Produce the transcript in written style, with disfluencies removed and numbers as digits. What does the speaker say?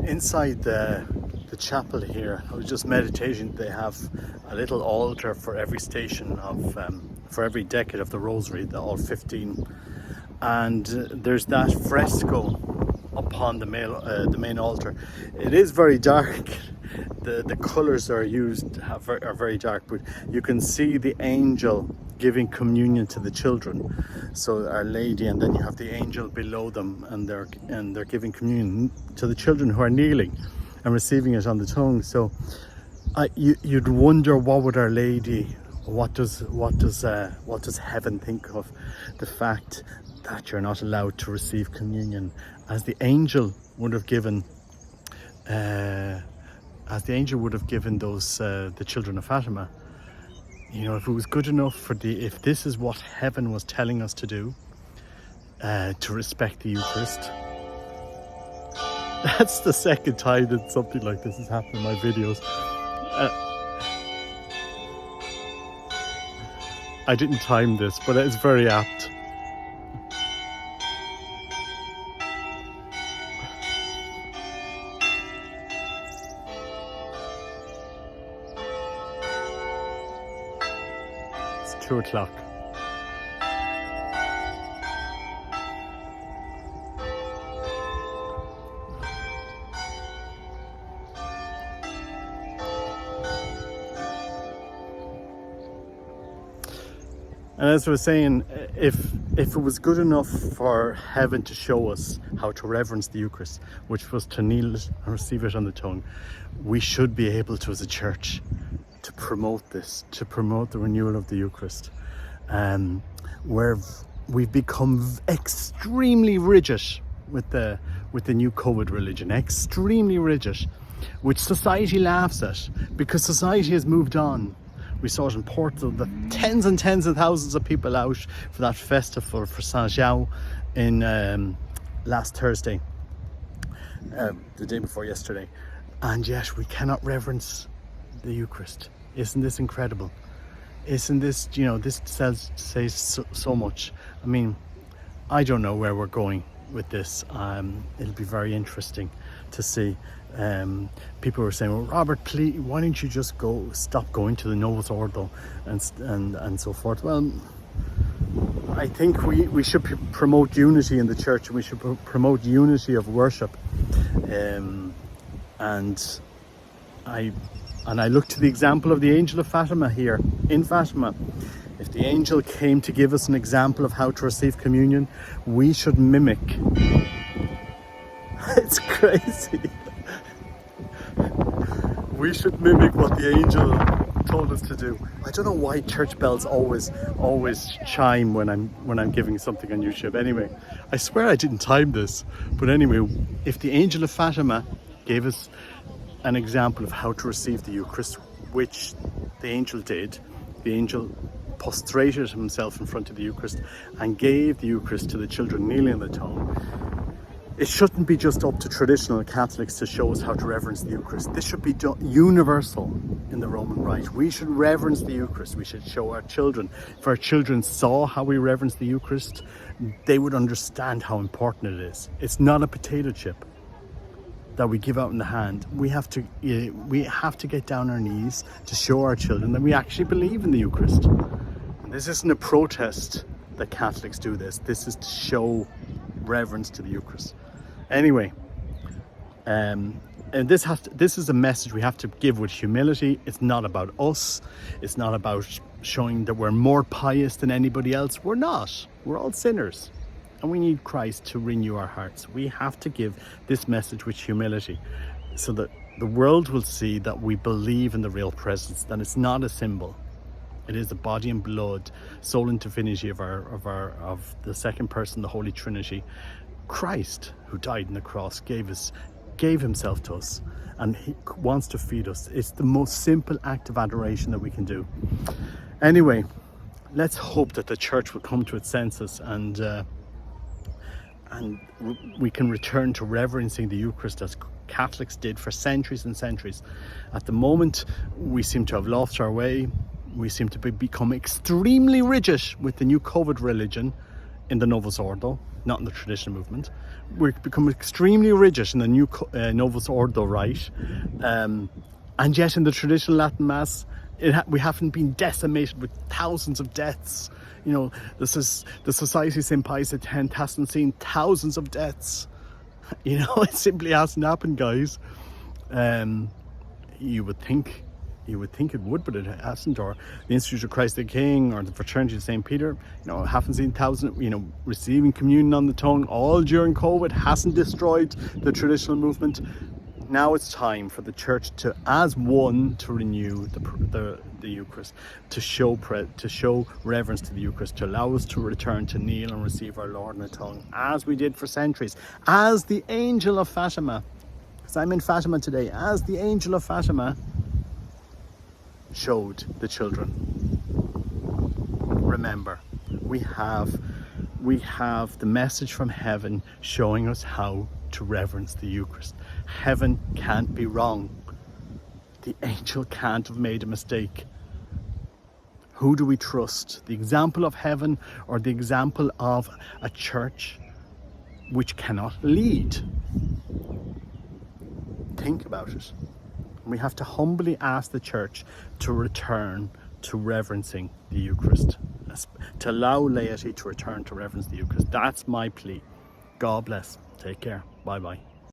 Inside the chapel here, I was just meditating. They have a little altar for every station of for every decade of the Rosary, all 15, and there's that fresco upon the main altar. It is very dark. The colours are used are very dark, but you can see the angel giving communion to the children. So Our Lady, and then you have the angel below them, and they're giving communion to the children who are kneeling and receiving it on the tongue. So you'd wonder, what would Our Lady, what does heaven think of the fact that you're not allowed to receive communion, as the angel would have given those the children of Fatima. You know, if it was good enough if this is what heaven was telling us to do, to respect the Eucharist. That's the second time that something like this has happened in my videos. I didn't time this, but it's very apt. It's 2 o'clock. And as I was saying, if it was good enough for heaven to show us how to reverence the Eucharist, which was to kneel and receive it on the tongue, we should be able to, as a church, to promote this, to promote the renewal of the Eucharist, where we've become extremely rigid with the new COVID religion, extremely rigid, which society laughs at, because society has moved on. We saw it in Portugal, the tens and tens of thousands of people out for that festival for Saint João in last Thursday, the day before yesterday, and yet we cannot reverence the Eucharist. Isn't this incredible? Isn't this, this says so much. I mean, I don't know where we're going with this. It'll be very interesting to see. People were saying, well, Robert, please, why don't you just stop going to the Novus Ordo and so forth. Well, I think we should promote unity in the church, and we should promote unity of worship. And I look to the example of the Angel of Fatima here in Fatima. If the angel came to give us an example of how to receive communion, we should mimic. It's crazy. We should mimic what the angel told us to do. I don't know why church bells always chime when I'm giving something on YouTube. Anyway, I swear I didn't time this. But anyway, if the Angel of Fatima gave us an example of how to receive the Eucharist, which the angel did, the angel prostrated himself in front of the Eucharist and gave the Eucharist to the children kneeling on the tongue. It shouldn't be just up to traditional Catholics to show us how to reverence the Eucharist. This should be universal in the Roman Rite. We should reverence the Eucharist. We should show our children. If our children saw how we reverence the Eucharist, they would understand how important it is. It's not a potato chip that we give out in the hand. We have to get down on our knees to show our children that we actually believe in the Eucharist. And this isn't a protest that Catholics do this. This is to show reverence to the Eucharist. Anyway, and this is a message we have to give with humility. It's not about us. It's not about showing that we're more pious than anybody else. We're not. We're all sinners, and we need Christ to renew our hearts. We have to give this message with humility, so that the world will see that we believe in the real presence, that it's not a symbol. It is the body and blood, soul and divinity of the second person, the Holy Trinity. Christ, who died on the cross, gave himself to us, and he wants to feed us. It's the most simple act of adoration that we can do. Anyway, let's hope that the church will come to its senses, and we can return to reverencing the Eucharist as Catholics did for centuries and centuries. At the moment, we seem to have lost our way. We seem to become extremely rigid with the new COVID religion. in the Novus Ordo, not in the traditional movement. We've become extremely rigid in the new Novus Ordo rite, and yet in the traditional Latin Mass, we haven't been decimated with thousands of deaths. You know, the Society of St. Pius X hasn't seen thousands of deaths. You know, it simply hasn't happened, guys. You would think it would, but it hasn't. Or the Institute of Christ the King, or the Fraternity of St. Peter, you know, haven't seen thousands. You know, receiving communion on the tongue all during COVID hasn't destroyed the traditional movement. Now it's time for the Church to, as one, to renew the Eucharist, to show reverence to the Eucharist, to allow us to return to kneel and receive our Lord in the tongue, as we did for centuries, as the Angel of Fatima. Because I'm in Fatima today, as the Angel of Fatima showed the children. Remember, we have the message from heaven showing us how to reverence the Eucharist. Heaven can't be wrong. The angel can't have made a mistake. Who do we trust? The example of heaven, or the example of a church which cannot lead? Think about it. We have to humbly ask the Church to return to reverencing the Eucharist, to allow laity to return to reverence the Eucharist. That's my plea. God bless. Take care. Bye bye.